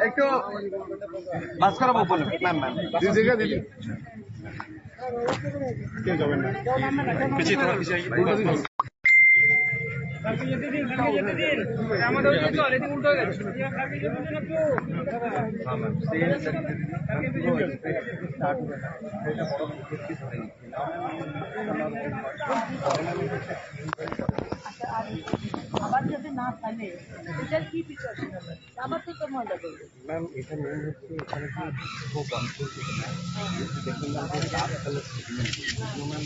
একটু বাস করাবো বলুন ম্যাম ম্যাম দিদি কে যাবেন না পিছিয়ে তোমার পিছিয়ে আমাদের চল এদিকে উল্টো হয়ে গেছে আবার যদি না ফেলে এটার কি প্রিকশন হবে আবার তো মজা করবে ম্যাম এটা মেন হচ্ছে এখানে কি খুব কন্ট্রোল করতে না দেখুন আমাদের dark colour ma'am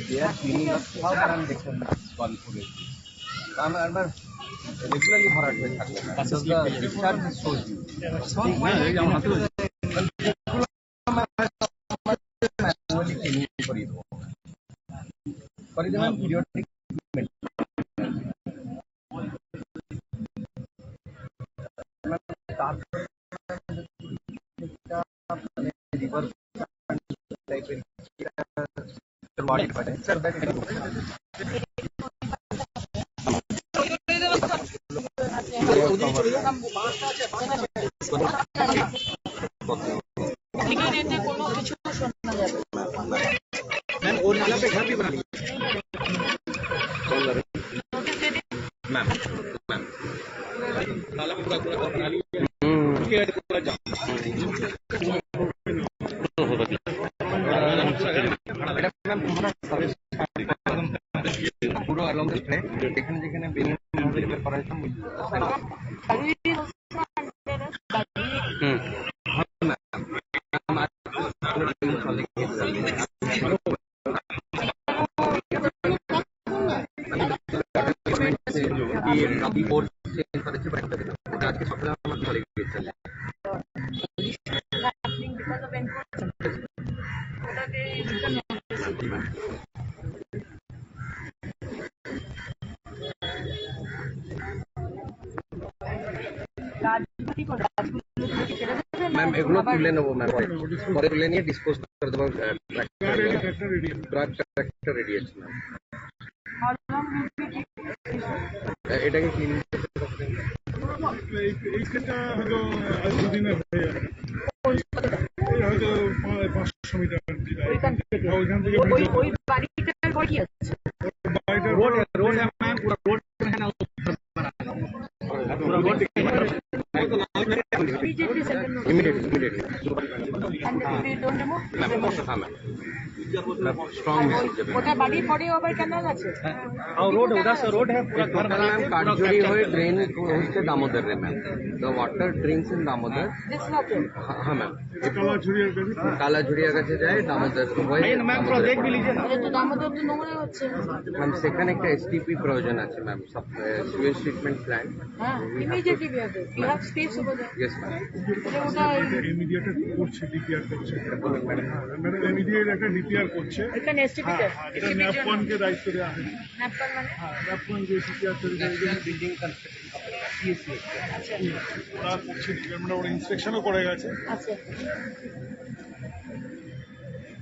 their cleaning up how can দেখুন কন্ট্রোল আমি একবার রেগুলারলি ভরাট হয়ে থাকবে ডিসচার্জ সোজ এই আমার হাতে ম্যানুয়ালি ক্লিনিং করিয়ে দেবো ম্যাম পিরিয়ডিক কোনো কিছু শোনা যাবে मैम और नाला पे घर भी बना लिया मैम मैम नाला पे पूरा पूरा घर बना लिया पूरा जाम मैम पूरा सर्विस पूरा अलाउंस है लेकिन যেখানে বেনিয়াম রিপেয়ার করা হয়েছে আজকে সকালে আমার চলে গিয়েছে ম্যাম এগুলো তুলে নেবো ম্যাম পরে তুলে নিয়ে ডিসপোজ করে দেবো ট্রাক্টর রেডি আছে ম্যাম এটাকে ক্লিনিং এই ক্ষেত্রে হয়তো দুদিনে হয়ে যাবে হয়তো 500 মিটার ওইখান থেকে ওই বাড়িটার কি আছে রোড है मैम पूरा रोड है ना पूरा road immediately and we don't remove ma'am strong message ওটা বাড়ির পরে আবার ক্যানাল আছে और रोड उधर से रोड है पूरा घर बना मैम काटजोड़ी हुए ड्रेन होते दामोदर रे ma'am the water drains in Damodar this not हाँ मैम काला झुरिया काला झुड़िया কাছে যায় দামোদর হয়ে मैम थोड़ा देख भी लीजिए ना তো দামোদর তো নোংরা হচ্ছে ম্যাম সেখানে একটা এসটিপি প্রয়োজন আছে ম্যাম সুয়েজ ট্রিটমেন্ট প্ল্যান্ট হ্যাঁ immediately we have space over there yes ma'am ওটা ইমিডিয়েট করছে ডিপিআর করছে মানে ইমিডিয়েট একটা ডিপিআর করছে এখানে এসটিপি তে এটা ন্যাপকন কে দায়িত্ব দেওয়া হয় ন্যাপকন মানে হ্যাঁ ন্যাপকন যে ডিপিআর তৈরি করে বিল্ডিং কনস্ট্রাকশন সিএসসি আচ্ছা ওরা করছে মানে ওরা ইন্সপেকশনও করে গেছে আচ্ছা